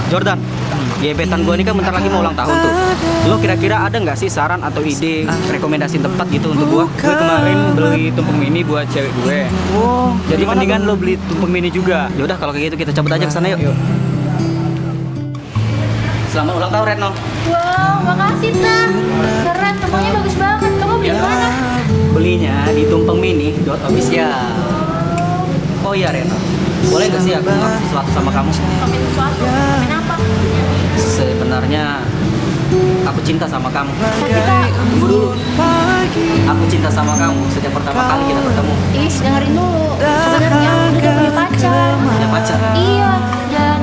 Jordan, gebetan gue ini kan bentar lagi mau ulang tahun tuh. Lo kira-kira ada nggak sih saran atau ide rekomendasi tempat gitu untuk gue? Gue kemarin beli tumpeng mini buat cewek gue. Oh, Jadi mendingan lo beli tumpeng mini juga. yaudah kalau kayak gitu kita cabut aja ke sana yuk. Selamat ulang tahun Retno. Wow, makasih Tan. Keren, tumpengnya bagus banget. Kamu beli di mana? Belinya di Tumpeng Mini official. Oh iya Retno, boleh nggak sih aku ngomong sesuatu sama kamu? Komen sesuatu. Komen apa? Sebenarnya aku cinta sama kamu. Kita, Tunggu dulu. Aku cinta sama kamu sejak pertama kali kita bertemu. dengerin dulu. Sebenarnya aku udah punya pacar. Punya pacar. Iya, dan